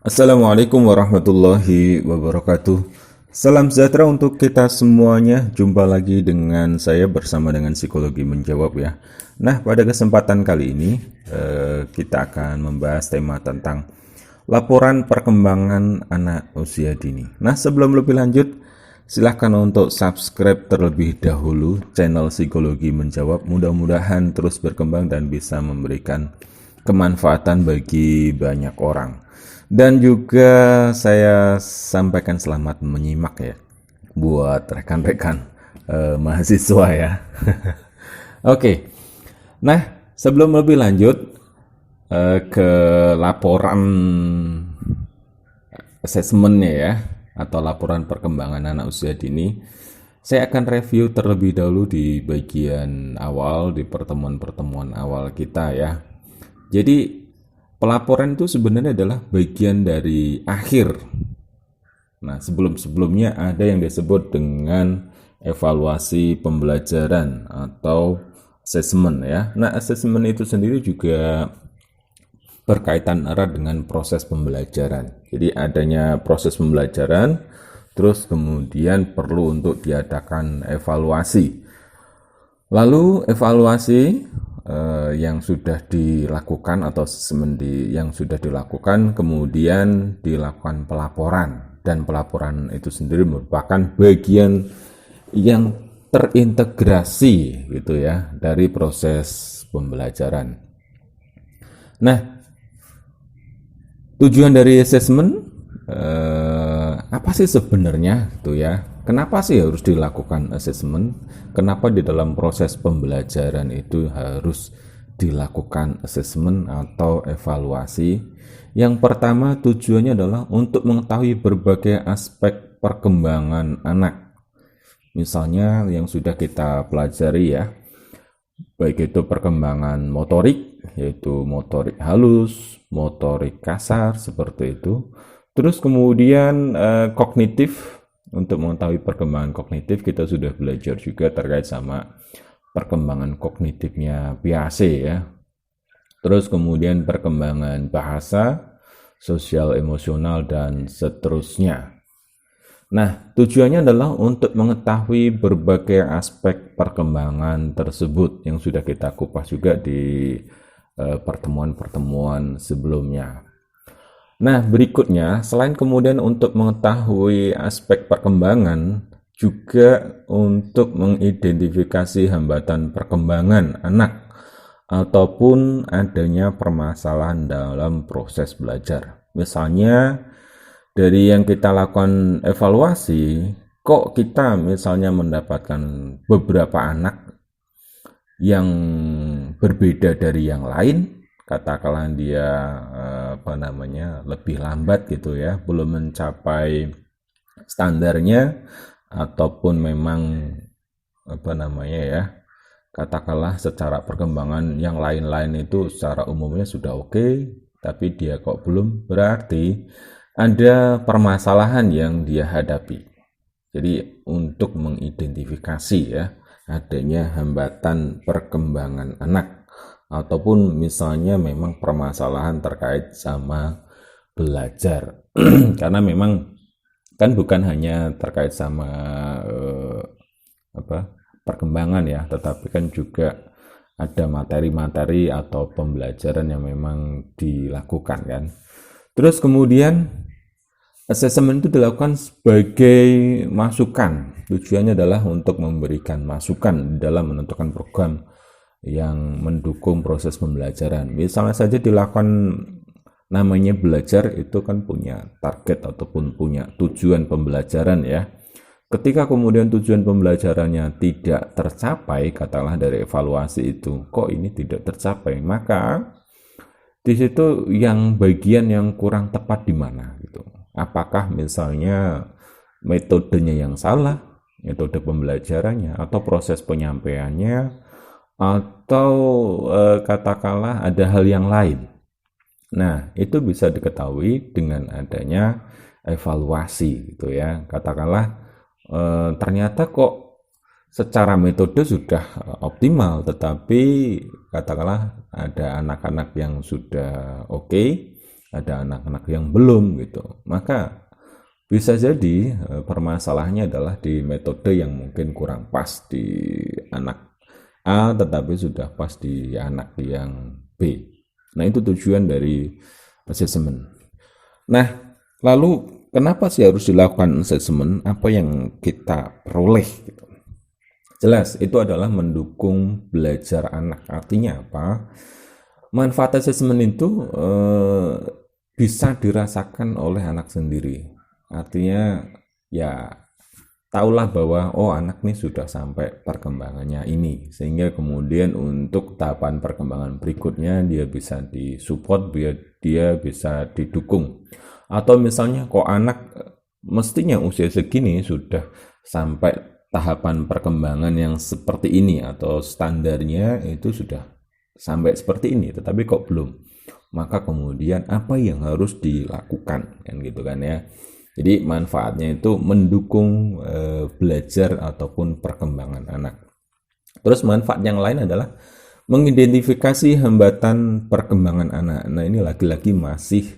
Assalamualaikum warahmatullahi wabarakatuh. Salam sejahtera untuk kita semuanya. Jumpa lagi dengan saya bersama dengan Psikologi Menjawab ya. Nah, pada kesempatan kali ini kita akan membahas tema tentang laporan perkembangan anak usia dini. Nah, sebelum lebih lanjut, silahkan untuk subscribe terlebih dahulu channel Psikologi Menjawab. Mudah-mudahan terus berkembang dan bisa memberikan kemanfaatan bagi banyak orang. Dan juga saya sampaikan selamat menyimak ya buat rekan-rekan mahasiswa ya. Oke. Nah, sebelum lebih lanjut ke laporan asesmennya ya atau laporan perkembangan anak usia dini, saya akan review terlebih dahulu di bagian awal di pertemuan-pertemuan awal kita ya. Jadi pelaporan itu sebenarnya adalah bagian dari akhir. Nah, sebelum-sebelumnya ada yang disebut dengan evaluasi pembelajaran atau assessment ya. Nah, assessment itu sendiri juga berkaitan erat dengan proses pembelajaran. Jadi adanya proses pembelajaran, terus kemudian perlu untuk diadakan evaluasi. Lalu evaluasi yang sudah dilakukan atau assessment yang sudah dilakukan kemudian dilakukan pelaporan, dan pelaporan itu sendiri merupakan bagian yang terintegrasi gitu ya dari proses pembelajaran. Nah, tujuan dari assessment apa sih sebenarnya gitu ya? Kenapa sih harus dilakukan assessment? Kenapa di dalam proses pembelajaran itu harus dilakukan assessment atau evaluasi? Yang pertama tujuannya adalah untuk mengetahui berbagai aspek perkembangan anak. Misalnya yang sudah kita pelajari ya, baik itu perkembangan motorik, yaitu motorik halus, motorik kasar, seperti itu. Terus kemudian kognitif, untuk mengetahui perkembangan kognitif kita sudah belajar juga terkait sama perkembangan kognitifnya Piaget ya. Terus kemudian perkembangan bahasa, sosial emosional, dan seterusnya. Nah, tujuannya adalah untuk mengetahui berbagai aspek perkembangan tersebut yang sudah kita kupas juga di pertemuan-pertemuan sebelumnya. Nah, berikutnya, selain kemudian untuk mengetahui aspek perkembangan, juga untuk mengidentifikasi hambatan perkembangan anak ataupun adanya permasalahan dalam proses belajar. Misalnya, dari yang kita lakukan evaluasi, kok kita misalnya mendapatkan beberapa anak yang berbeda dari yang lain, katakanlah dia lebih lambat gitu ya, belum mencapai standarnya, ataupun memang katakanlah secara perkembangan yang lain-lain itu secara umumnya sudah oke, tapi dia kok belum, berarti ada permasalahan yang dia hadapi. Jadi untuk mengidentifikasi ya adanya hambatan perkembangan anak, ataupun misalnya memang permasalahan terkait sama belajar. Karena memang kan bukan hanya terkait sama perkembangan ya, tetapi kan juga ada materi-materi atau pembelajaran yang memang dilakukan kan. Terus kemudian assessment itu dilakukan sebagai masukan. Tujuannya adalah untuk memberikan masukan dalam menentukan program yang mendukung proses pembelajaran. Misalnya saja dilakukan, namanya belajar itu kan punya target ataupun punya tujuan pembelajaran ya. Ketika kemudian tujuan pembelajarannya tidak tercapai, katakanlah dari evaluasi itu, kok ini tidak tercapai, maka di situ yang bagian yang kurang tepat di mana gitu. Apakah misalnya metodenya yang salah, metode pembelajarannya, atau proses penyampaiannya, atau katakanlah ada hal yang lain. Nah, itu bisa diketahui dengan adanya evaluasi gitu ya. Katakanlah ternyata kok secara metode sudah optimal, tetapi katakanlah ada anak-anak yang sudah oke, ada anak-anak yang belum gitu. Maka bisa jadi permasalahannya adalah di metode yang mungkin kurang pas di anak A tetapi sudah pas di anak yang B. Nah, itu tujuan dari assessment. Nah, lalu kenapa sih harus dilakukan assessment? Apa yang kita peroleh gitu? Jelas, itu adalah mendukung belajar anak. Artinya apa? Manfaat assessment itu bisa dirasakan oleh anak sendiri. Artinya ya tahulah bahwa oh anak nih sudah sampai perkembangannya ini, sehingga kemudian untuk tahapan perkembangan berikutnya dia bisa disupport, biar dia bisa didukung. Atau misalnya kok anak mestinya usia segini sudah sampai tahapan perkembangan yang seperti ini atau standarnya itu sudah sampai seperti ini, tetapi kok belum. Maka kemudian apa yang harus dilakukan kan gitu kan ya. Jadi manfaatnya itu mendukung belajar ataupun perkembangan anak. Terus manfaat yang lain adalah mengidentifikasi hambatan perkembangan anak. Nah, ini lagi-lagi masih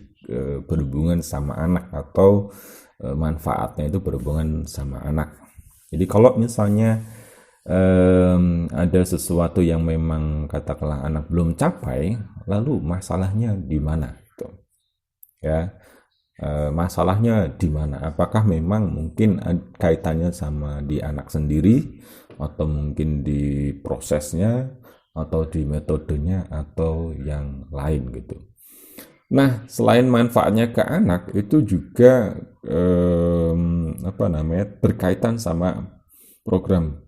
berhubungan sama anak atau manfaatnya itu berhubungan sama anak. Jadi kalau misalnya ada sesuatu yang memang katakanlah anak belum capai, lalu masalahnya di mana gitu. Ya. Masalahnya di mana? Apakah memang mungkin kaitannya sama di anak sendiri, atau mungkin di prosesnya, atau di metodenya, atau yang lain gitu. Nah, selain manfaatnya ke anak, itu juga berkaitan sama program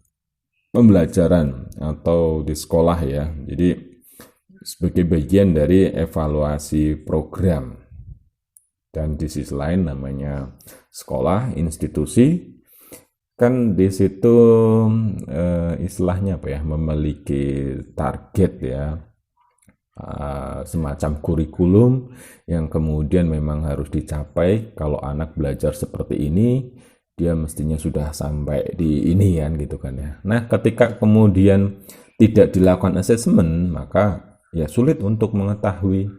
pembelajaran atau di sekolah ya. Jadi sebagai bagian dari evaluasi program. Dan di sisi lain namanya sekolah, institusi, kan di situ istilahnya apa ya, memiliki target ya, semacam kurikulum yang kemudian memang harus dicapai. Kalau anak belajar seperti ini, dia mestinya sudah sampai di ini kan gitu kan ya. Nah, ketika kemudian tidak dilakukan assessment, maka ya sulit untuk mengetahui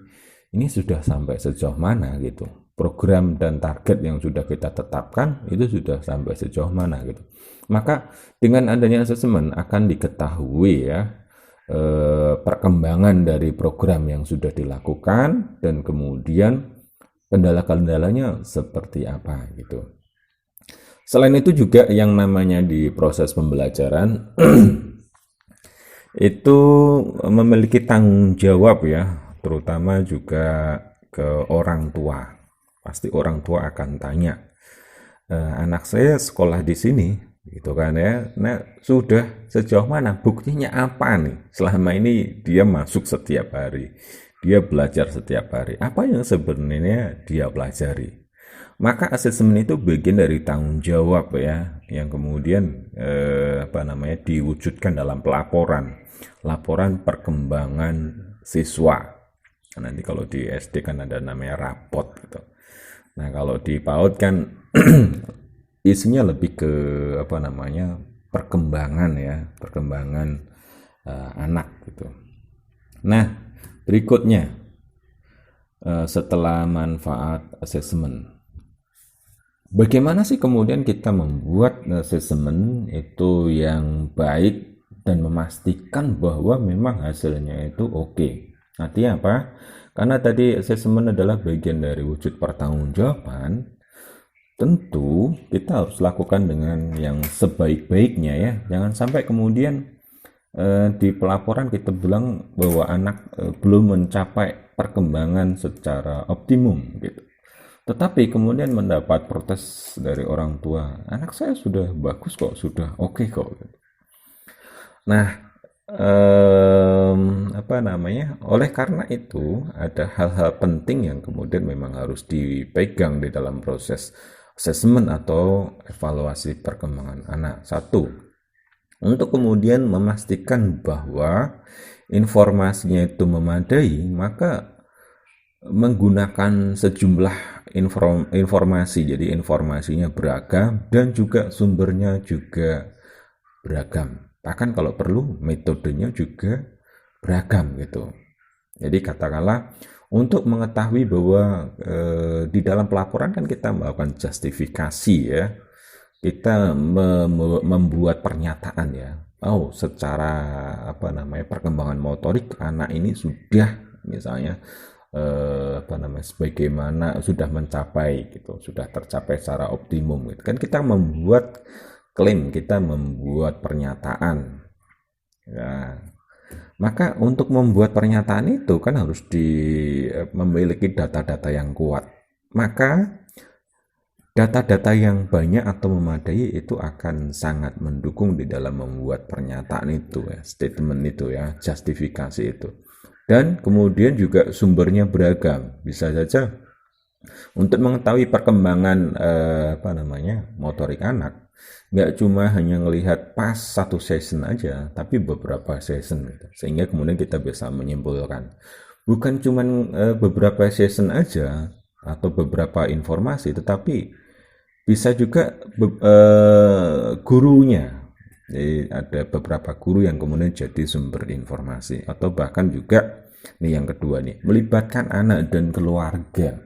ini sudah sampai sejauh mana gitu. Program dan target yang sudah kita tetapkan itu sudah sampai sejauh mana gitu. Maka dengan adanya assessment akan diketahui ya perkembangan dari program yang sudah dilakukan dan kemudian kendala-kendalanya seperti apa gitu. Selain itu juga yang namanya di proses pembelajaran itu memiliki tanggung jawab ya, terutama juga ke orang tua. Pasti orang tua akan tanya, anak saya sekolah di sini, gitu kan ya. Nah, sudah sejauh mana? Buktinya apa nih? Selama ini dia masuk setiap hari, dia belajar setiap hari. Apa yang sebenarnya dia pelajari? Maka asesmen itu bagian dari tanggung jawab ya, yang kemudian diwujudkan dalam laporan perkembangan siswa. Nanti kalau di SD kan ada namanya rapot gitu. Nah, kalau di PAUD kan isinya lebih ke perkembangan anak gitu. Nah, berikutnya setelah manfaat asesmen, bagaimana sih kemudian kita membuat asesmen itu yang baik dan memastikan bahwa memang hasilnya itu oke. Artinya apa? Karena tadi asesmen adalah bagian dari wujud pertanggungjawaban, tentu kita harus lakukan dengan yang sebaik-baiknya ya. Jangan sampai kemudian di pelaporan kita bilang bahwa anak belum mencapai perkembangan secara optimum gitu. Tetapi kemudian mendapat protes dari orang tua, anak saya sudah bagus kok, sudah oke kok. Nah, oleh karena itu ada hal-hal penting yang kemudian memang harus dipegang di dalam proses assessment atau evaluasi perkembangan anak. Satu, untuk kemudian memastikan bahwa informasinya itu memadai, maka menggunakan sejumlah informasi, jadi informasinya beragam dan juga sumbernya juga beragam. Bahkan kalau perlu metodenya juga beragam gitu. Jadi katakanlah untuk mengetahui bahwa di dalam pelaporan kan kita melakukan justifikasi ya, kita membuat pernyataan ya. Oh, secara perkembangan motorik anak ini sudah misalnya sebagaimana sudah mencapai gitu, sudah tercapai secara optimum gitu. Kan kita membuat klaim, kita membuat pernyataan. Ya. Maka untuk membuat pernyataan itu kan harus memiliki data-data yang kuat. Maka data-data yang banyak atau memadai itu akan sangat mendukung di dalam membuat pernyataan itu ya, statement itu ya, justifikasi itu. Dan kemudian juga sumbernya beragam. Bisa saja untuk mengetahui perkembangan motorik anak, nggak cuma hanya melihat pas satu session aja, tapi beberapa session gitu. Sehingga kemudian kita bisa menyimpulkan bukan cuma beberapa session aja atau beberapa informasi, tetapi bisa juga gurunya. Jadi ada beberapa guru yang kemudian jadi sumber informasi, atau bahkan juga nih yang kedua nih, melibatkan anak dan keluarga.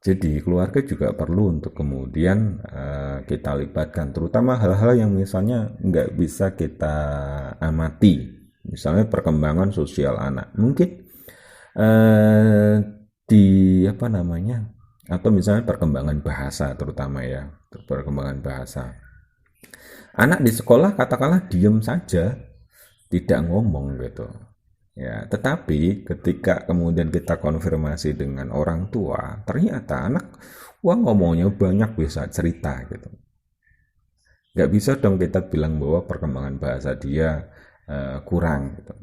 Jadi keluarga juga perlu untuk kemudian kita libatkan, terutama hal-hal yang misalnya nggak bisa kita amati, misalnya perkembangan sosial anak, mungkin atau misalnya perkembangan bahasa, terutama ya perkembangan bahasa. Anak di sekolah katakanlah diem saja, tidak ngomong gitu. Ya, tetapi ketika kemudian kita konfirmasi dengan orang tua, ternyata anak ngomongnya banyak, bisa cerita gitu. Gak bisa dong kita bilang bahwa perkembangan bahasa dia kurang gitu.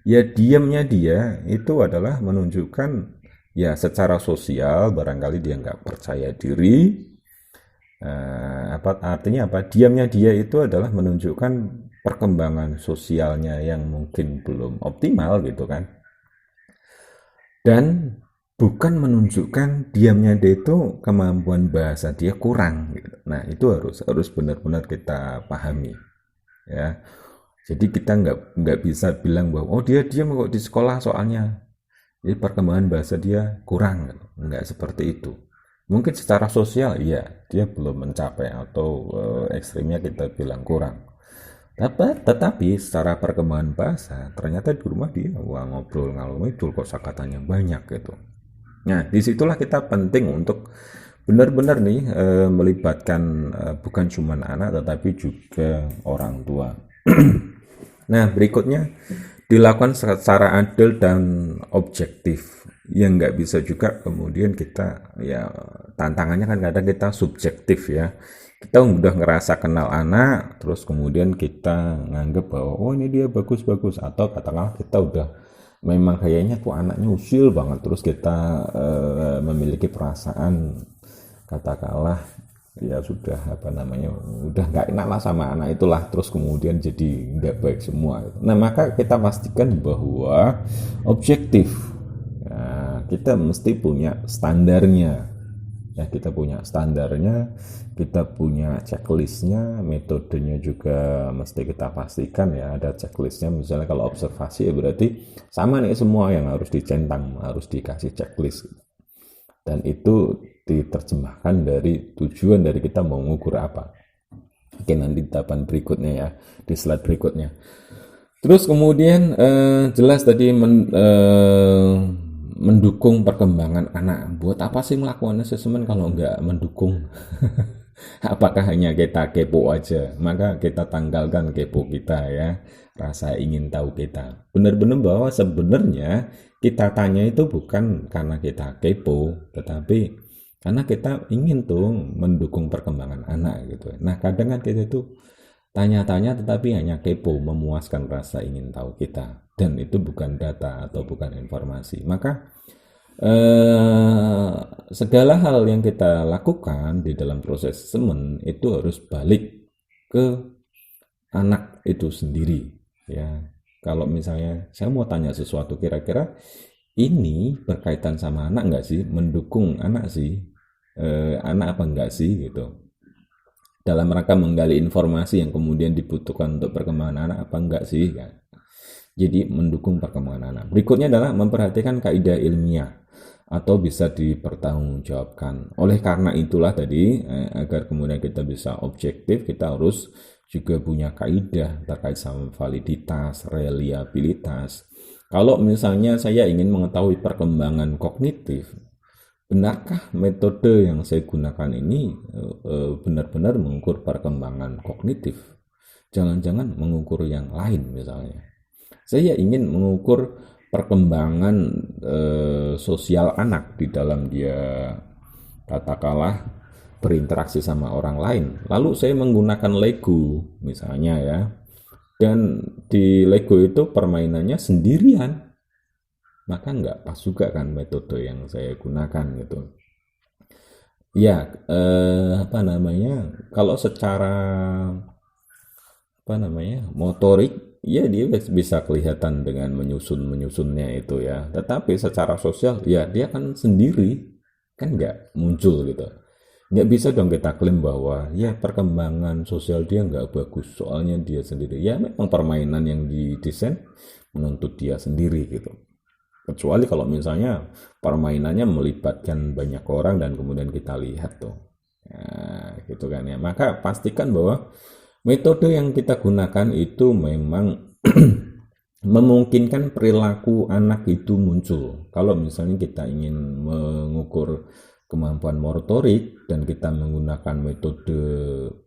Ya diamnya dia itu adalah menunjukkan ya secara sosial barangkali dia nggak percaya diri. Artinya apa? Diamnya dia itu adalah menunjukkan perkembangan sosialnya yang mungkin belum optimal gitu kan. Dan bukan menunjukkan diamnya dia itu kemampuan bahasa dia kurang gitu. Nah, itu harus benar-benar kita pahami. Ya. Jadi kita nggak bisa bilang bahwa oh dia diam kok di sekolah soalnya jadi perkembangan bahasa dia kurang gitu. Nggak seperti itu. Mungkin secara sosial iya dia belum mencapai, atau ekstrimnya kita bilang kurang. Tetapi secara perkembangan bahasa ternyata di rumah dia ngobrol ngalor ngidul, kosakatanya banyak gitu. Nah, disitulah kita penting untuk benar-benar nih melibatkan bukan cuma anak tetapi juga orang tua. Nah, berikutnya dilakukan secara adil dan objektif. Yang nggak bisa juga kemudian kita ya tantangannya kan kadang kita subjektif ya. Kita udah ngerasa kenal anak, terus kemudian kita nganggep bahwa oh ini dia bagus-bagus, atau katakanlah kita udah memang kayaknya tuh anaknya usil banget, terus kita memiliki perasaan katakanlah ya sudah udah nggak enak lah sama anak itulah, terus kemudian jadi nggak baik semua. Nah, maka kita pastikan bahwa objektif. Nah, kita mesti punya standarnya. Ya, kita punya standarnya, kita punya checklistnya, metodenya juga mesti kita pastikan ya ada checklistnya. Misalnya kalau observasi ya berarti sama nih semua yang harus dicentang, harus dikasih checklist. Dan itu diterjemahkan dari tujuan dari kita mau mengukur apa. Oke, nanti di tahapan berikutnya ya, di slide berikutnya. Terus kemudian jelas tadi mendukung perkembangan anak. Buat apa sih melakukan assessment kalau nggak mendukung? Apakah hanya kita kepo aja? Maka kita tanggalkan kepo kita ya, rasa ingin tahu kita. Benar-benar bahwa sebenarnya kita tanya itu bukan karena kita kepo, tetapi karena kita ingin tuh mendukung perkembangan anak gitu. Nah, kadang kan kita itu tanya-tanya tetapi hanya kepo, memuaskan rasa ingin tahu kita, dan itu bukan data atau bukan informasi. Maka segala hal yang kita lakukan di dalam proses assessment itu harus balik ke anak itu sendiri ya. Kalau misalnya saya mau tanya sesuatu, kira-kira ini berkaitan sama anak nggak sih, mendukung anak sih, anak apa enggak sih gitu, dalam rangka menggali informasi yang kemudian dibutuhkan untuk perkembangan anak apa enggak sih kan. Jadi mendukung perkembangan anak. Berikutnya adalah memperhatikan kaidah ilmiah atau bisa dipertanggungjawabkan. Oleh karena itulah tadi, agar kemudian kita bisa objektif, kita harus juga punya kaidah terkait sama validitas, reliabilitas. Kalau misalnya saya ingin mengetahui perkembangan kognitif, benarkah metode yang saya gunakan ini benar-benar mengukur perkembangan kognitif? Jangan-jangan mengukur yang lain misalnya. Saya ingin mengukur perkembangan sosial anak di dalam dia katakanlah berinteraksi sama orang lain. Lalu saya menggunakan Lego misalnya ya. Dan di Lego itu permainannya sendirian. Maka nggak pas juga kan metode yang saya gunakan gitu. Ya, apa namanya? Kalau secara motorik, ya dia bisa kelihatan dengan menyusunnya itu ya. Tetapi secara sosial, ya dia kan sendiri, kan nggak muncul gitu. Nggak bisa dong kita klaim bahwa ya perkembangan sosial dia nggak bagus, soalnya dia sendiri. Ya memang permainan yang didesain menuntut dia sendiri gitu. Kecuali kalau misalnya permainannya melibatkan banyak orang dan kemudian kita lihat tuh. Ya, gitu kan ya. Maka pastikan bahwa metode yang kita gunakan itu memang memungkinkan perilaku anak itu muncul. Kalau misalnya kita ingin mengukur kemampuan motorik dan kita menggunakan metode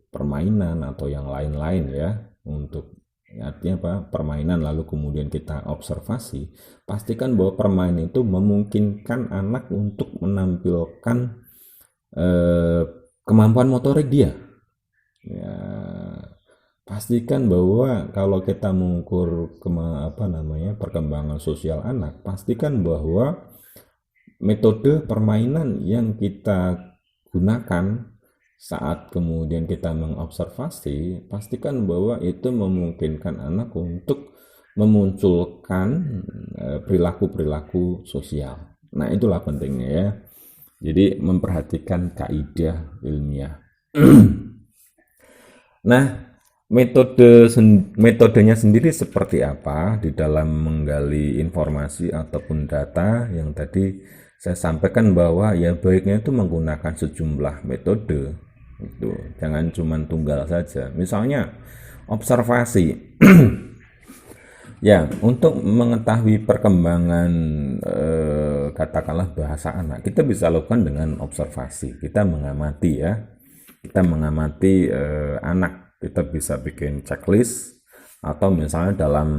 permainan atau yang lain-lain ya, untuk artinya apa? Permainan lalu kemudian kita observasi, pastikan bahwa permainan itu memungkinkan anak untuk menampilkan kemampuan motorik dia. Ya, pastikan bahwa kalau kita mengukur perkembangan sosial anak, pastikan bahwa metode permainan yang kita gunakan saat kemudian kita mengobservasi, pastikan bahwa itu memungkinkan anak untuk memunculkan perilaku-perilaku sosial. Nah, itulah pentingnya ya. Jadi memperhatikan kaidah ilmiah. Nah, metodenya sendiri seperti apa di dalam menggali informasi ataupun data yang tadi saya sampaikan bahwa ya baiknya itu menggunakan sejumlah metode itu, jangan cuma tunggal saja. Misalnya observasi. Ya, untuk mengetahui perkembangan katakanlah bahasa anak, kita bisa lakukan dengan observasi. Kita mengamati ya. Kita mengamati anak, kita bisa bikin checklist atau misalnya dalam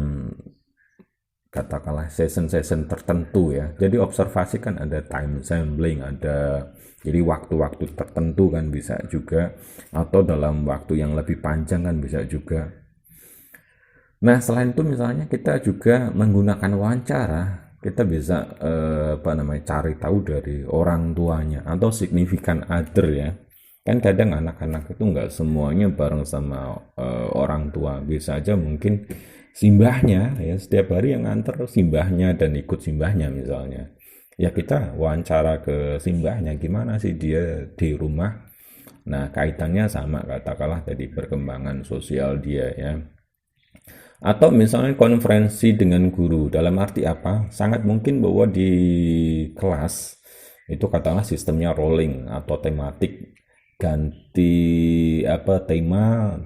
katakanlah session-session tertentu ya. Jadi observasi kan ada time sampling, ada jadi waktu-waktu tertentu kan bisa juga, atau dalam waktu yang lebih panjang kan bisa juga. Nah, selain itu misalnya kita juga menggunakan wawancara, kita bisa cari tahu dari orang tuanya atau significant other ya. Kan kadang anak-anak itu nggak semuanya bareng sama orang tua, bisa aja mungkin simbahnya ya, setiap hari yang nganter simbahnya dan ikut simbahnya misalnya. Ya kita wawancara ke simbahnya, gimana sih dia di rumah. Nah, kaitannya sama katakanlah tadi perkembangan sosial dia ya. Atau misalnya konferensi dengan guru, dalam arti apa? Sangat mungkin bahwa di kelas itu katakanlah sistemnya rolling atau tematik, ganti tema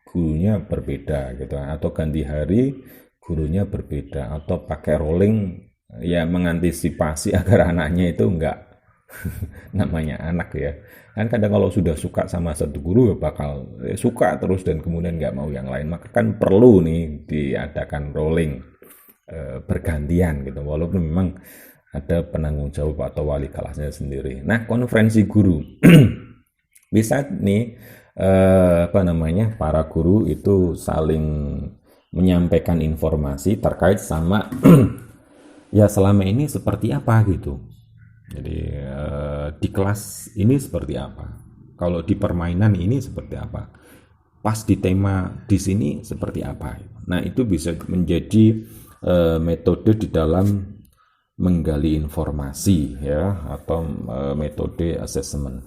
gurunya berbeda gitu, atau ganti hari gurunya berbeda, atau pakai rolling ya, mengantisipasi agar anaknya itu enggak namanya anak ya kan, kadang kalau sudah suka sama satu guru ya bakal suka terus dan kemudian nggak mau yang lain. Maka kan perlu nih diadakan rolling bergantian gitu, walaupun memang ada penanggung jawab atau wali kelasnya sendiri. Nah, konferensi guru bisa nih para guru itu saling menyampaikan informasi terkait sama ya selama ini seperti apa gitu. Jadi di kelas ini seperti apa, kalau di permainan ini seperti apa, pas di tema di sini seperti apa. Nah, itu bisa menjadi metode di dalam menggali informasi ya, atau metode assessment.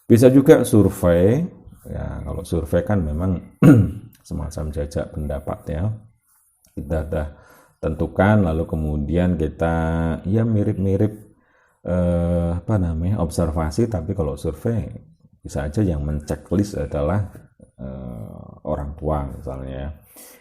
Bisa juga survei ya. Kalau survei kan memang semacam jajak pendapat ya, kita ada tentukan, lalu kemudian kita ya mirip-mirip observasi, tapi kalau survei bisa aja yang menceklis adalah orang tua misalnya ya.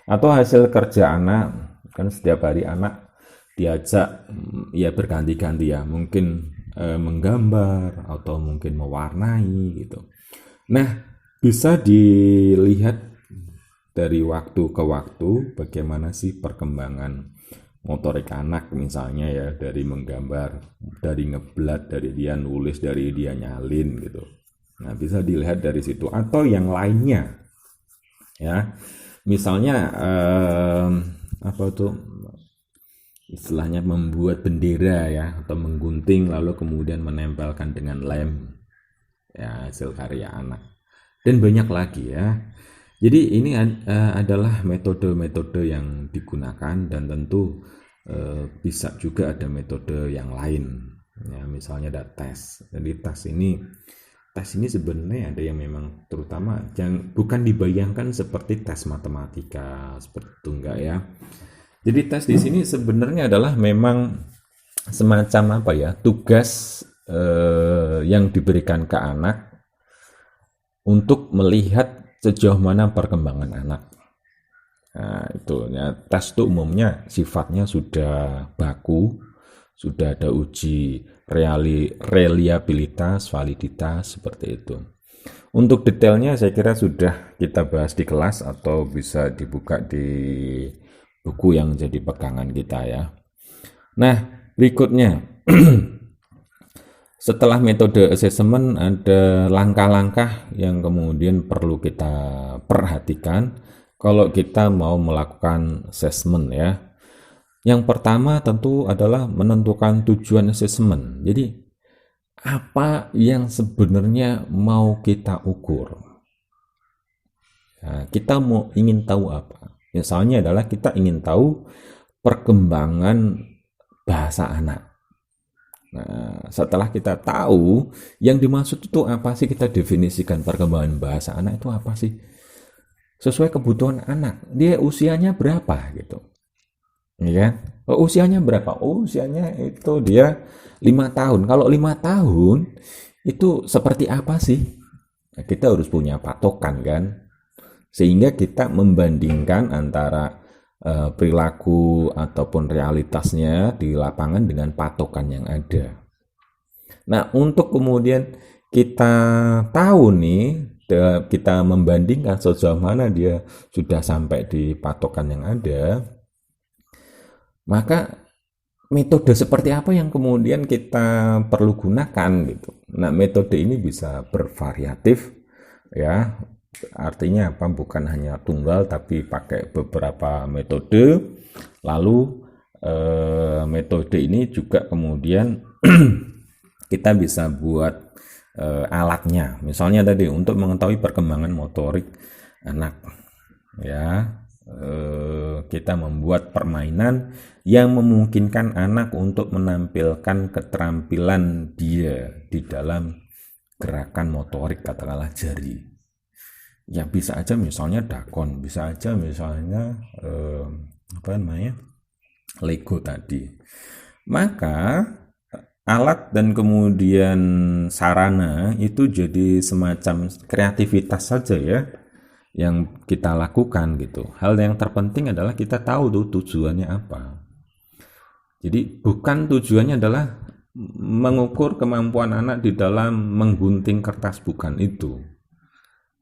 Atau hasil kerja anak, kan setiap hari anak diajak ya berganti-ganti ya, mungkin menggambar atau mungkin mewarnai gitu. Nah, bisa dilihat dari waktu ke waktu bagaimana sih perkembangan motorik anak misalnya ya, dari menggambar, dari ngeblat, dari dia nulis, dari dia nyalin gitu. Nah, bisa dilihat dari situ atau yang lainnya ya. Misalnya apa tuh istilahnya membuat bendera ya, atau menggunting lalu kemudian menempelkan dengan lem ya, hasil karya anak, dan banyak lagi ya. Jadi ini adalah metode-metode yang digunakan, dan tentu bisa juga ada metode yang lain ya, misalnya ada tes. Jadi tes ini sebenarnya ada yang memang terutama yang bukan dibayangkan seperti tes matematika seperti itu, enggak ya. Jadi tes di sini sebenarnya adalah memang semacam apa ya, tugas yang diberikan ke anak untuk melihat sejauh mana perkembangan anak. Nah, itu ya, tes itu umumnya sifatnya sudah baku, sudah ada uji reliabilitas, validitas seperti itu. Untuk detailnya saya kira sudah kita bahas di kelas atau bisa dibuka di buku yang jadi pegangan kita ya. Nah, berikutnya setelah metode assessment ada langkah-langkah yang kemudian perlu kita perhatikan kalau kita mau melakukan assessment ya. Yang pertama tentu adalah menentukan tujuan assessment. Jadi apa yang sebenarnya mau kita ukur? Nah, kita ingin tahu apa? Misalnya adalah kita ingin tahu perkembangan bahasa anak. Nah, setelah kita tahu yang dimaksud itu apa sih, kita definisikan perkembangan bahasa anak itu apa sih? Sesuai kebutuhan anak. Dia usianya berapa gitu. Ya, usianya berapa? Usianya itu dia 5 tahun. Kalau 5 tahun itu seperti apa sih? Nah, kita harus punya patokan kan? Sehingga kita membandingkan antara perilaku ataupun realitasnya di lapangan dengan patokan yang ada. Nah, untuk kemudian kita tahu nih, kita membandingkan sejauh mana dia sudah sampai di patokan yang ada, maka metode seperti apa yang kemudian kita perlu gunakan gitu. Nah, metode ini bisa bervariatif ya. Artinya apa? Bukan hanya tunggal tapi pakai beberapa metode. Lalu metode ini juga kemudian kita bisa buat alatnya. Misalnya tadi untuk mengetahui perkembangan motorik anak ya, kita membuat permainan yang memungkinkan anak untuk menampilkan keterampilan dia di dalam gerakan motorik, katakanlah jari. Ya bisa aja misalnya dakon, bisa aja misalnya Lego tadi. Maka alat dan kemudian sarana itu jadi semacam kreativitas saja ya yang kita lakukan gitu. Hal yang terpenting adalah kita tahu tuh tujuannya apa. Jadi bukan tujuannya adalah mengukur kemampuan anak di dalam menggunting kertas, bukan itu.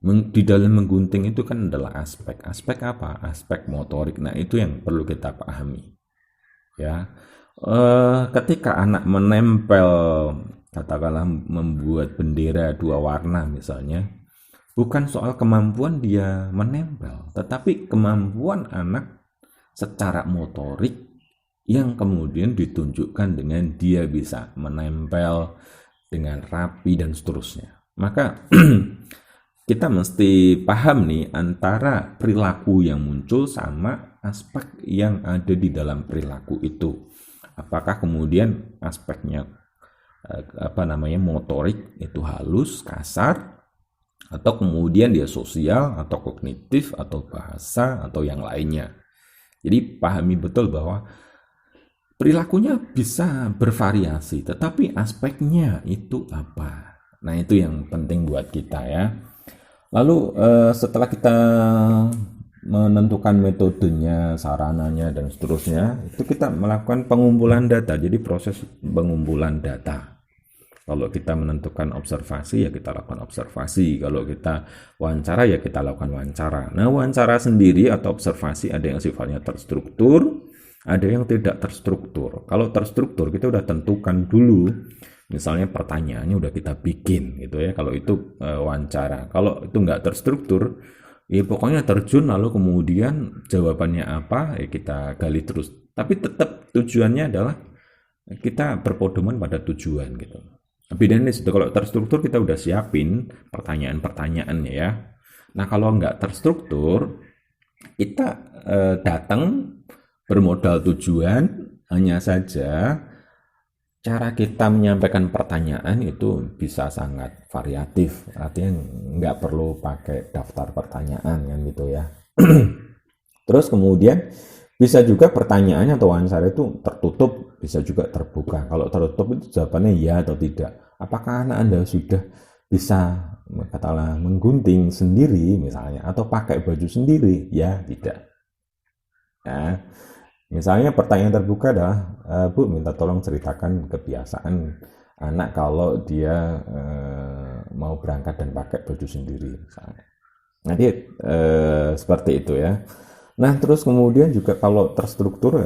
Di dalam menggunting itu kan adalah aspek apa? Aspek motorik. Nah, itu yang perlu kita pahami ya. Ketika anak menempel, katakanlah membuat bendera 2 warna misalnya, bukan soal kemampuan dia menempel, tetapi kemampuan anak secara motorik yang kemudian ditunjukkan dengan dia bisa menempel dengan rapi dan seterusnya. Maka kita mesti paham nih antara perilaku yang muncul sama aspek yang ada di dalam perilaku itu. Apakah kemudian aspeknya motorik itu halus, kasar, atau kemudian dia sosial atau kognitif atau bahasa atau yang lainnya. Jadi pahami betul bahwa perilakunya bisa bervariasi, tetapi aspeknya itu apa? Nah, itu yang penting buat kita ya. Lalu setelah kita menentukan metodenya, sarananya, dan seterusnya, itu kita melakukan pengumpulan data. Jadi proses pengumpulan data. Kalau kita menentukan observasi, ya kita lakukan observasi. Kalau kita wawancara, ya kita lakukan wawancara. Nah, wawancara sendiri atau observasi ada yang sifatnya terstruktur, ada yang tidak terstruktur. Kalau terstruktur, kita udah tentukan dulu. Misalnya pertanyaannya udah kita bikin gitu ya. Kalau itu wawancara. Kalau itu nggak terstruktur, ya pokoknya terjun lalu kemudian jawabannya apa, ya kita gali terus. Tapi tetap tujuannya adalah kita berpedoman pada tujuan gitu. Bedanya itu kalau terstruktur kita udah siapin pertanyaan-pertanyaannya ya. Nah kalau nggak terstruktur kita datang bermodal tujuan, hanya saja cara kita menyampaikan pertanyaan itu bisa sangat variatif. Artinya nggak perlu pakai daftar pertanyaan kan gitu ya. Terus kemudian bisa juga pertanyaannya atau wawancara itu tertutup, bisa juga terbuka. Kalau tertutup itu jawabannya ya atau tidak. Apakah anak Anda sudah bisa katakanlah menggunting sendiri misalnya atau pakai baju sendiri? Ya, tidak. Nah, misalnya pertanyaan terbuka adalah, Bu, minta tolong ceritakan kebiasaan anak kalau dia mau berangkat dan pakai baju sendiri misalnya. Nanti seperti itu ya. Nah, terus kemudian juga kalau terstruktur,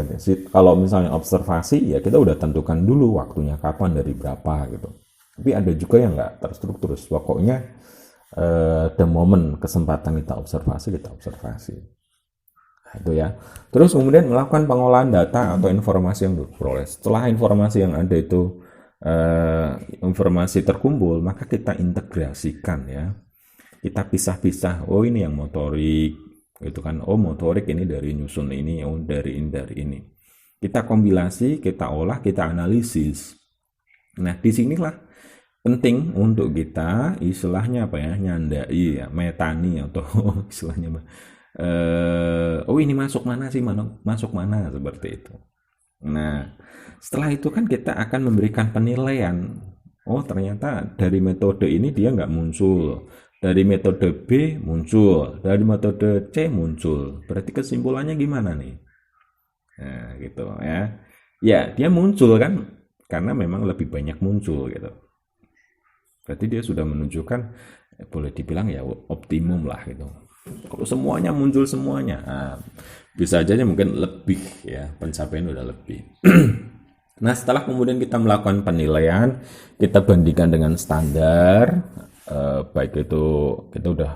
kalau misalnya observasi, ya kita udah tentukan dulu waktunya kapan, dari berapa gitu. Tapi ada juga yang nggak terstruktur, pokoknya the moment kesempatan kita observasi. Nah, itu ya. Terus kemudian melakukan pengolahan data atau informasi yang diperoleh. Setelah informasi yang ada itu informasi terkumpul, maka kita integrasikan ya. Kita pisah-pisah. Oh, ini yang motorik. Gitu kan, oh motorik ini dari nyusun ini, oh dari ini. Kita kompilasi, kita olah, kita analisis. Nah, disinilah penting untuk kita istilahnya apa ya, nyandai ya, metani atau istilahnya oh ini masuk mana sih, masuk mana, seperti itu. Nah, setelah itu kan kita akan memberikan penilaian. Oh ternyata dari metode ini dia nggak muncul, dari metode B muncul, dari metode C muncul. Berarti kesimpulannya gimana nih? Nah, gitu ya. Ya, dia muncul kan karena memang lebih banyak muncul gitu. Berarti dia sudah menunjukkan boleh dibilang ya optimum lah gitu. Kalau semuanya muncul semuanya, nah, bisa aja mungkin lebih ya, pencapaian udah lebih. Nah, setelah kemudian kita melakukan penilaian, kita bandingkan dengan standar, baik itu kita udah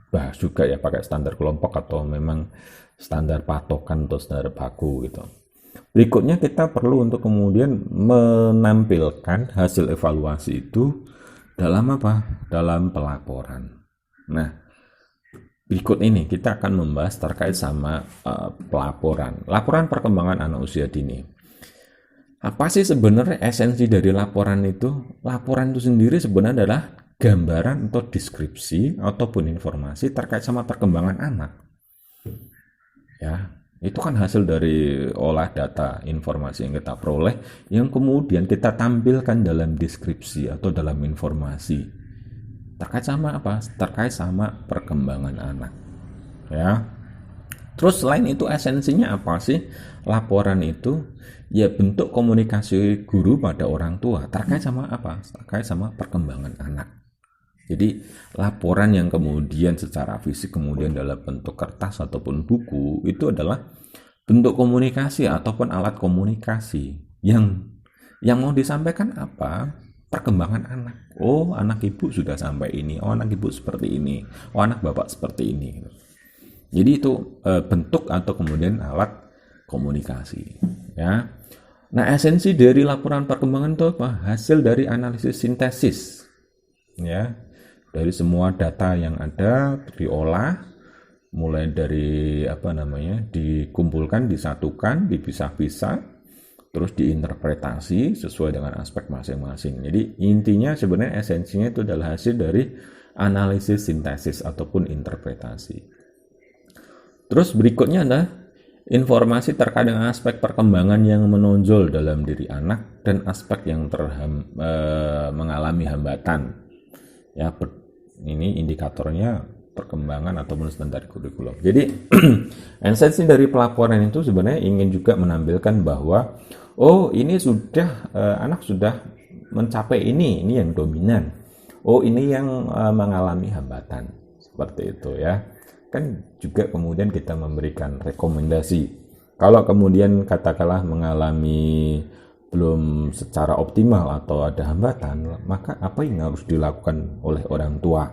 bahas juga ya pakai standar kelompok atau memang standar patokan atau standar baku gitu. Berikutnya kita perlu untuk kemudian menampilkan hasil evaluasi itu dalam apa? Dalam pelaporan. Nah, berikut ini kita akan membahas terkait sama pelaporan. Laporan perkembangan anak usia dini. Apa sih sebenarnya esensi dari laporan itu? Laporan itu sendiri sebenarnya adalah gambaran atau deskripsi ataupun informasi terkait sama perkembangan anak. Ya, itu kan hasil dari olah data informasi yang kita peroleh yang kemudian kita tampilkan dalam deskripsi atau dalam informasi. Terkait sama apa? Terkait sama perkembangan anak. Ya. Terus selain itu esensinya apa sih? Laporan itu ya bentuk komunikasi guru pada orang tua terkait sama apa? Terkait sama perkembangan anak. Jadi laporan yang kemudian secara fisik kemudian dalam bentuk kertas ataupun buku itu adalah bentuk komunikasi ataupun alat komunikasi yang mau disampaikan apa? Perkembangan anak. Oh, anak ibu sudah sampai ini. Oh, anak ibu seperti ini. Oh, anak bapak seperti ini. Jadi itu bentuk atau kemudian alat komunikasi, ya. Nah, esensi dari laporan perkembangan itu apa? Hasil dari analisis sintesis, ya. Dari semua data yang ada diolah, mulai dari dikumpulkan, disatukan, dipisah-pisah, terus diinterpretasi sesuai dengan aspek masing-masing. Jadi intinya sebenarnya esensinya itu adalah hasil dari analisis sintesis ataupun interpretasi. Terus berikutnya adalah informasi terkait dengan aspek perkembangan yang menonjol dalam diri anak dan aspek yang mengalami hambatan. Ya, ini indikatornya perkembangan ataupun standar kurikulum. Jadi esensi dari pelaporan itu sebenarnya ingin juga menampilkan bahwa ini sudah anak sudah mencapai ini yang dominan. Ini yang mengalami hambatan, seperti itu ya. Kan juga kemudian kita memberikan rekomendasi. Kalau kemudian katakanlah mengalami belum secara optimal atau ada hambatan, maka apa yang harus dilakukan oleh orang tua?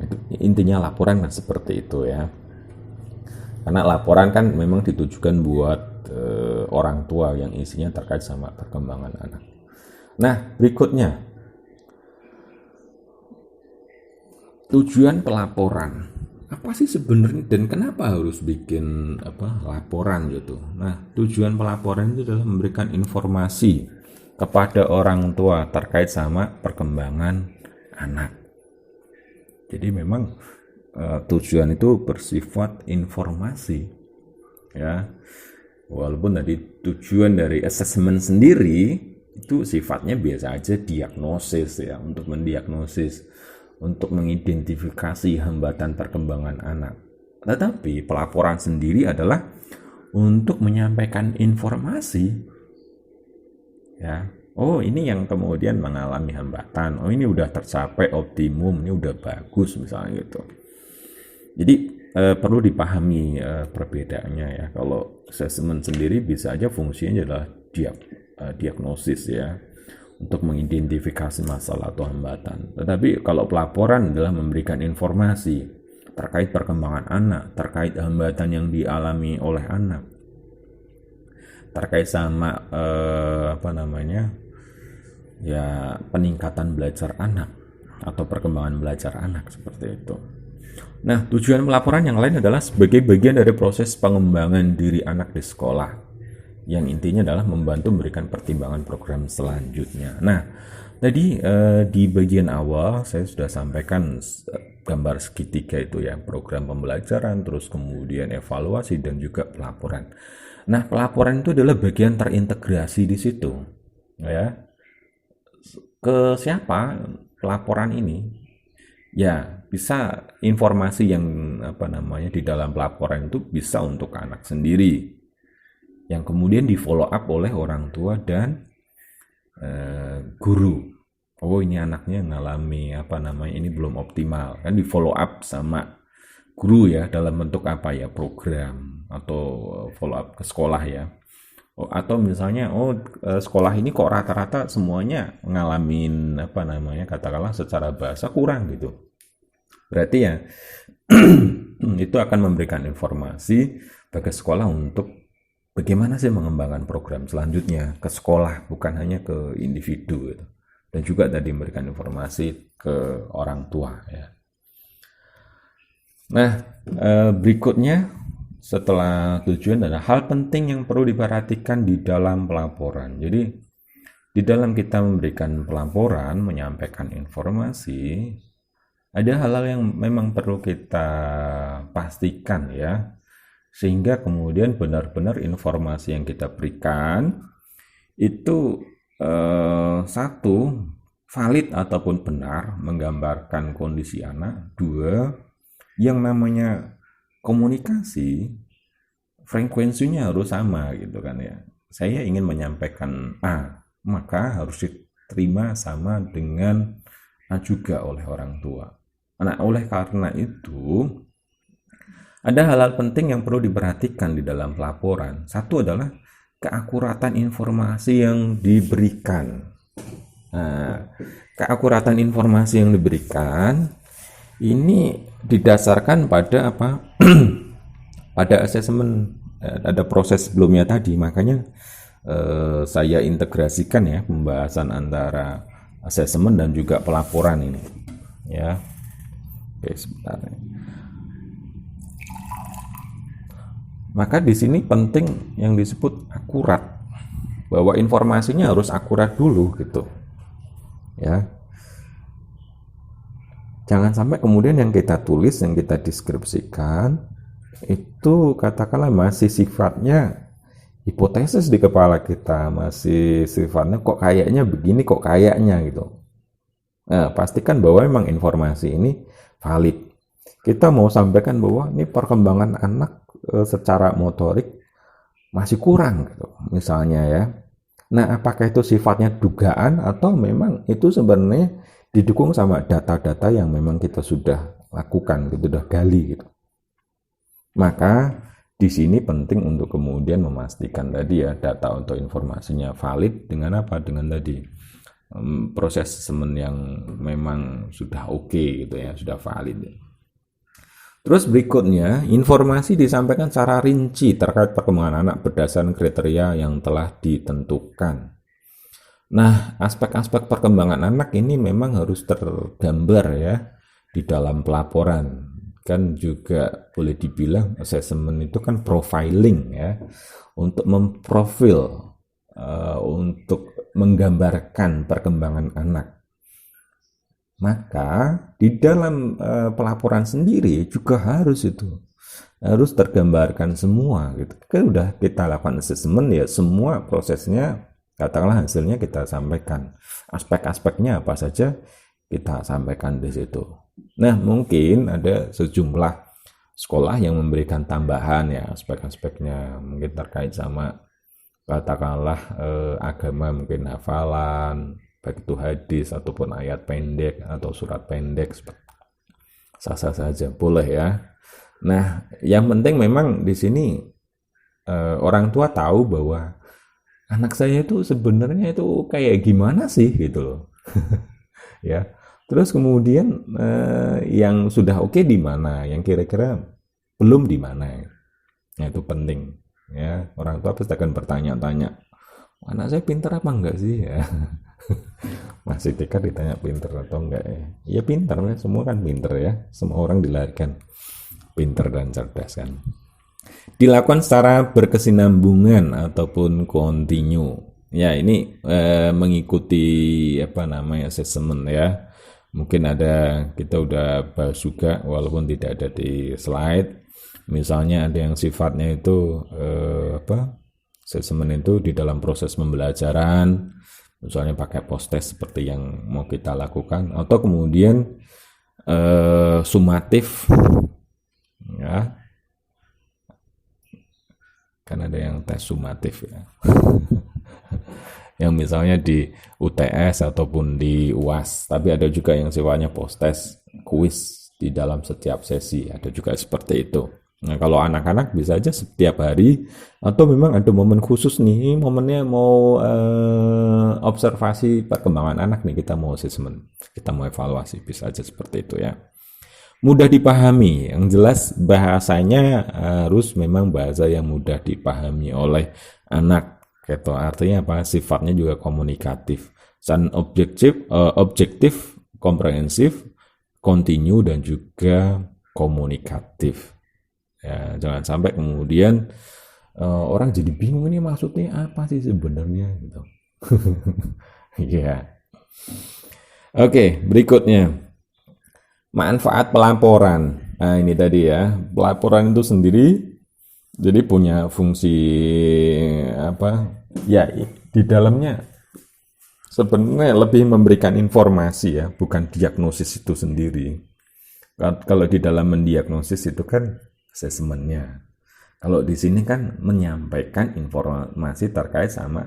Itu intinya laporan kan seperti itu ya. Karena laporan kan memang ditujukan buat orang tua yang isinya terkait sama perkembangan anak. Nah, berikutnya tujuan pelaporan. Apa sih sebenarnya dan kenapa harus bikin laporan gitu? Nah, tujuan pelaporan itu adalah memberikan informasi kepada orang tua terkait sama perkembangan anak. Jadi memang tujuan itu bersifat informasi ya. Walaupun tadi tujuan dari asesmen sendiri itu sifatnya biasa aja diagnosis ya, untuk mendiagnosis, untuk mengidentifikasi hambatan perkembangan anak. Tetapi pelaporan sendiri adalah untuk menyampaikan informasi ya. Ini yang kemudian mengalami hambatan. Ini udah tercapai optimum, ini udah bagus misalnya gitu. Jadi perlu dipahami perbedaannya ya. Kalau assessment sendiri bisa aja fungsinya adalah diagnosis ya, untuk mengidentifikasi masalah atau hambatan. Tetapi kalau pelaporan adalah memberikan informasi terkait perkembangan anak, terkait hambatan yang dialami oleh anak, terkait sama peningkatan belajar anak atau perkembangan belajar anak, seperti itu. Nah, tujuan pelaporan yang lain adalah sebagai bagian dari proses pengembangan diri anak di sekolah, yang intinya adalah membantu memberikan pertimbangan program selanjutnya. Nah, tadi di bagian awal saya sudah sampaikan gambar segitiga itu ya, program pembelajaran, terus kemudian evaluasi dan juga pelaporan. Nah, pelaporan itu adalah bagian terintegrasi di situ ya. Ke siapa pelaporan ini? Ya, bisa informasi yang di dalam pelaporan itu bisa untuk anak sendiri, yang kemudian di follow up oleh orang tua dan guru. Ini anaknya ngalami ini belum optimal, kan di follow up sama guru ya, dalam bentuk program atau follow up ke sekolah ya. Atau misalnya sekolah ini kok rata-rata semuanya ngalamin katakanlah secara bahasa kurang gitu. Berarti ya itu akan memberikan informasi bagi sekolah untuk bagaimana sih mengembangkan program selanjutnya ke sekolah, bukan hanya ke individu gitu. Dan juga tadi memberikan informasi ke orang tua ya. Nah, berikutnya setelah tujuan adalah hal penting yang perlu diperhatikan di dalam pelaporan. Jadi di dalam kita memberikan pelaporan, menyampaikan informasi, ada hal-hal yang memang perlu kita pastikan ya, sehingga kemudian benar-benar informasi yang kita berikan itu satu, valid ataupun benar, menggambarkan kondisi anak. Dua, yang namanya komunikasi frekuensinya harus sama gitu kan ya. Saya ingin menyampaikan A, maka harus diterima sama dengan A juga oleh orang tua. Nah, oleh karena itu ada hal-hal penting yang perlu diperhatikan di dalam pelaporan. Satu adalah keakuratan informasi yang diberikan. Nah, keakuratan informasi yang diberikan ini didasarkan pada pada asesmen, ada proses sebelumnya tadi. Makanya saya integrasikan ya pembahasan antara asesmen dan juga pelaporan ini ya. Oke, sebentar. Maka di sini penting yang disebut akurat, bahwa informasinya harus akurat dulu gitu ya. Jangan sampai kemudian yang kita tulis, yang kita deskripsikan itu katakanlah masih sifatnya hipotesis di kepala kita, masih sifatnya kok kayaknya begini, kok kayaknya gitu. Nah, pastikan bahwa memang informasi ini valid. Kita mau sampaikan bahwa ini perkembangan anak secara motorik masih kurang gitu, misalnya ya. Nah, apakah itu sifatnya dugaan atau memang itu sebenarnya didukung sama data-data yang memang kita sudah lakukan, gitu, sudah gali gitu. Maka di sini penting untuk kemudian memastikan tadi ya data untuk informasinya valid dengan apa? Dengan tadi proses assessment yang memang sudah oke gitu ya, sudah valid. Terus berikutnya, informasi disampaikan secara rinci terkait perkembangan anak berdasarkan kriteria yang telah ditentukan. Nah, aspek-aspek perkembangan anak ini memang harus tergambar ya di dalam pelaporan. Kan juga boleh dibilang assessment itu kan profiling ya, untuk memprofil, untuk menggambarkan perkembangan anak. Maka di dalam pelaporan sendiri juga harus tergambarkan semua gitu. Kan udah kita lakukan assessment ya, semua prosesnya katakanlah hasilnya kita sampaikan. Aspek-aspeknya apa saja kita sampaikan di situ. Nah, mungkin ada sejumlah sekolah yang memberikan tambahan ya aspek-aspeknya, mungkin terkait sama katakanlah agama, mungkin hafalan, baik itu hadis ataupun ayat pendek atau surat pendek, sah-sah saja, boleh ya. Nah, yang penting memang di sini orang tua tahu bahwa anak saya itu sebenarnya itu kayak gimana sih gitu loh. Ya. Terus kemudian yang sudah oke di mana, yang kira-kira belum di mana. Nah, itu penting ya. Orang tua pasti akan bertanya-tanya, anak saya pintar apa enggak sih ya. Masih TK ditanya pinter atau enggak ya? Ya pinter ya, semua kan pinter ya. Semua orang dilahirkan pinter dan cerdas kan. Dilakukan secara berkesinambungan ataupun kontinu. Ya ini mengikuti apa namanya assessment ya. Mungkin ada kita udah bahas juga walaupun tidak ada di slide. Misalnya ada yang sifatnya itu assessment itu di dalam proses pembelajaran. Misalnya pakai post-test seperti yang mau kita lakukan, atau kemudian sumatif ya, kan ada yang tes sumatif ya. Yang misalnya di UTS ataupun di UAS, tapi ada juga yang sifatnya post-test, kuis di dalam setiap sesi, ada juga seperti itu. Nah, kalau anak-anak bisa aja setiap hari, atau memang ada momen khusus nih, momennya mau observasi perkembangan anak nih, kita mau assessment, kita mau evaluasi, bisa aja seperti itu ya. Mudah dipahami, yang jelas bahasanya harus memang bahasa yang mudah dipahami oleh anak. Gitu, artinya apa? Sifatnya juga komunikatif, dan objektif, komprehensif, kontinu, dan juga komunikatif. Ya, jangan sampai kemudian orang jadi bingung ini maksudnya apa sih sebenarnya gitu. Ya. Oke, berikutnya manfaat pelaporan. Nah, ini tadi ya, pelaporan itu sendiri jadi punya fungsi apa? Ya, di dalamnya sebenarnya lebih memberikan informasi ya, bukan diagnosis itu sendiri. Kalau di dalam mendiagnosis itu kan assessment-nya. Kalau di sini kan menyampaikan informasi terkait sama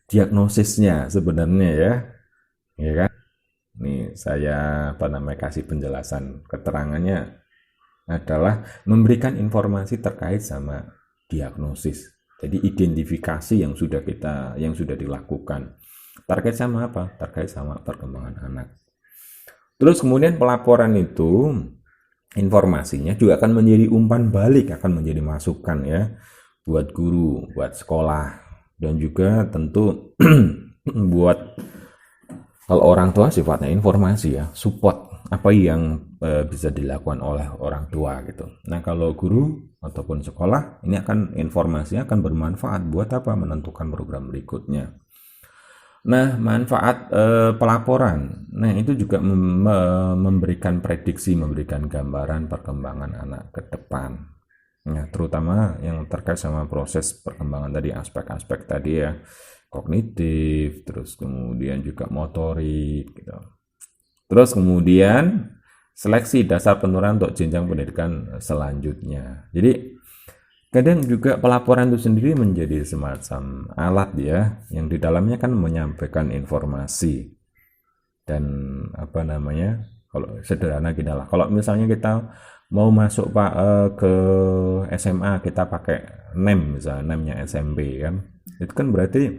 diagnosisnya sebenarnya ya. Ya kan? Nih saya kasih penjelasan, keterangannya adalah memberikan informasi terkait sama diagnosis. Jadi identifikasi yang sudah dilakukan. Terkait sama apa? Terkait sama perkembangan anak. Terus kemudian pelaporan itu informasinya juga akan menjadi umpan balik, akan menjadi masukan ya buat guru, buat sekolah, dan juga tentu buat kalau orang tua sifatnya informasi ya, support apa yang bisa dilakukan oleh orang tua gitu. Nah, kalau guru ataupun sekolah ini informasinya akan bermanfaat buat apa? Menentukan program berikutnya. Nah, manfaat pelaporan. Nah, itu juga memberikan prediksi, memberikan gambaran perkembangan anak ke depan. Nah, terutama yang terkait sama proses perkembangan tadi, aspek-aspek tadi ya, kognitif, terus kemudian juga motorik, gitu. Terus kemudian seleksi dasar penurunan untuk jenjang pendidikan selanjutnya. Jadi kadang juga pelaporan itu sendiri menjadi semacam alat ya, yang di dalamnya kan menyampaikan informasi dan apa namanya, kalau sederhana kita lah. Kalau misalnya kita mau masuk Pak ke SMA kita pakai NEM misalnya, NEM-nya SMP kan, itu kan berarti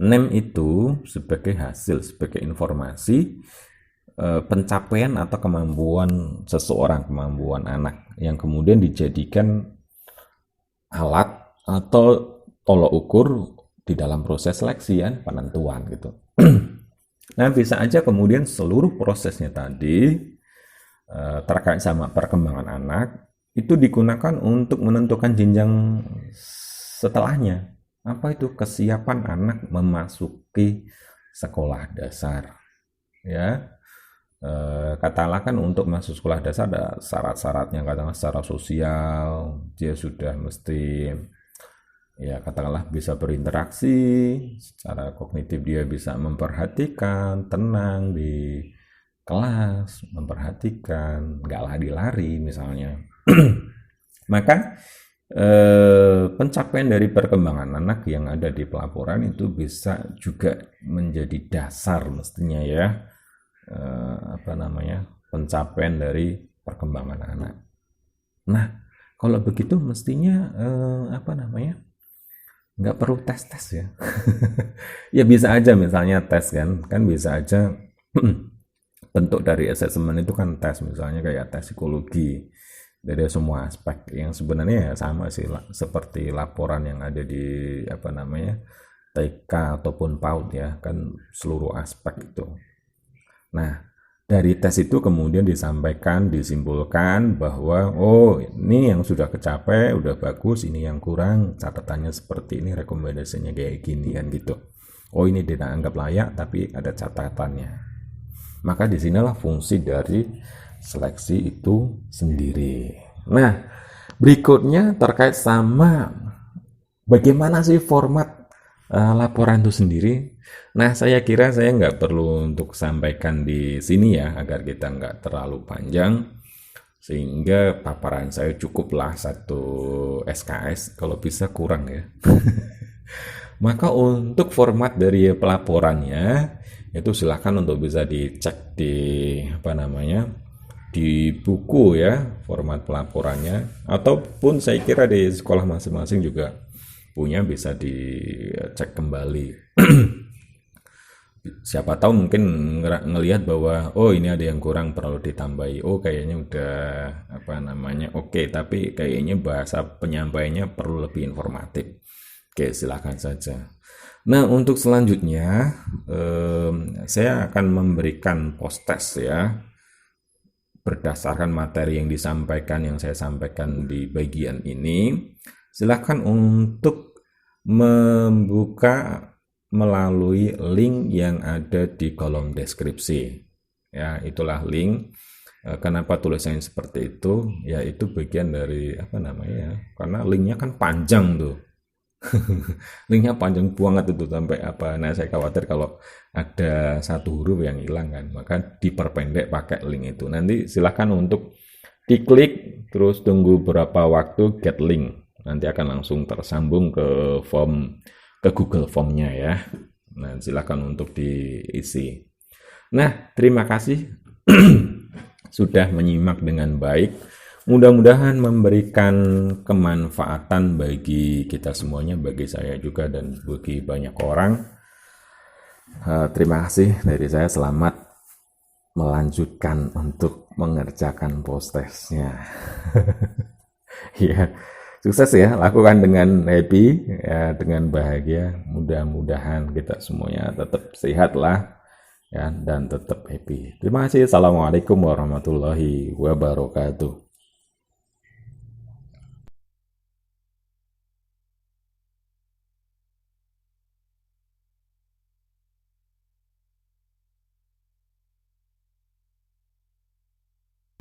NEM itu sebagai hasil, sebagai informasi pencapaian atau kemampuan seseorang, kemampuan anak yang kemudian dijadikan alat atau tolok ukur di dalam proses seleksi kan, penentuan gitu. Nah, bisa aja kemudian seluruh prosesnya tadi terkait sama perkembangan anak itu digunakan untuk menentukan jenjang setelahnya. Apa itu? Kesiapan anak memasuki sekolah dasar. Ya, katakanlah kan untuk masuk sekolah dasar ada syarat-syaratnya, katakanlah secara sosial dia sudah mesti ya katakanlah bisa berinteraksi, secara kognitif dia bisa memperhatikan, tenang di kelas, memperhatikan, nggak lari-lari misalnya. Maka pencapaian dari perkembangan anak yang ada di pelaporan itu bisa juga menjadi dasar mestinya ya, apa namanya, pencapaian dari perkembangan anak. Nah, kalau begitu mestinya apa namanya, nggak perlu tes-tes ya. Ya bisa aja misalnya tes kan bisa aja bentuk dari asesmen itu kan tes, misalnya kayak tes psikologi dari semua aspek yang sebenarnya ya sama sih seperti laporan yang ada di apa namanya TK ataupun PAUD ya, kan seluruh aspek itu. Nah, dari tes itu kemudian disampaikan, disimpulkan bahwa oh ini yang sudah kecapai, udah bagus, ini yang kurang, catatannya seperti ini, rekomendasinya kayak gini kan gitu. Oh ini tidak anggap layak tapi ada catatannya. Maka disinilah fungsi dari seleksi itu sendiri. Nah, berikutnya terkait sama bagaimana sih format laporan itu sendiri. Nah, saya kira saya nggak perlu untuk sampaikan di sini ya, agar kita nggak terlalu panjang, sehingga paparan saya cukuplah 1 SKS, kalau bisa kurang ya. Maka untuk format dari pelaporannya, itu silahkan untuk bisa dicek di apa namanya, di buku ya, format pelaporannya, ataupun saya kira di sekolah masing-masing juga punya, bisa dicek kembali. Siapa tahu mungkin ngelihat bahwa oh ini ada yang kurang, perlu ditambahi, oh kayaknya udah apa namanya oke, tapi kayaknya bahasa penyampaiannya perlu lebih informatif. Oke, silakan saja. Nah, untuk selanjutnya saya akan memberikan post test ya, berdasarkan materi yang disampaikan, yang saya sampaikan di bagian ini. Silakan untuk membuka melalui link yang ada di kolom deskripsi. Ya, itulah link. Kenapa tulisannya seperti itu? Ya, itu bagian dari apa namanya? Karena linknya kan panjang tuh. Linknya panjang banget itu sampai apa? Nah, saya khawatir kalau ada satu huruf yang hilang kan, maka diperpendek pakai link itu. Nanti silakan untuk diklik, terus tunggu berapa waktu get link. Nanti akan langsung tersambung ke form, ke Google Form-nya ya. Nah, silakan untuk diisi. Nah, terima kasih sudah menyimak dengan baik. Mudah-mudahan memberikan kemanfaatan bagi kita semuanya, bagi saya juga dan bagi banyak orang. Terima kasih dari saya, selamat melanjutkan untuk mengerjakan post testnya. Ya, sukses ya, lakukan dengan happy ya, dengan bahagia. Mudah-mudahan kita semuanya tetap sehat lah ya, dan tetap happy. Terima kasih. Assalamualaikum warahmatullahi wabarakatuh.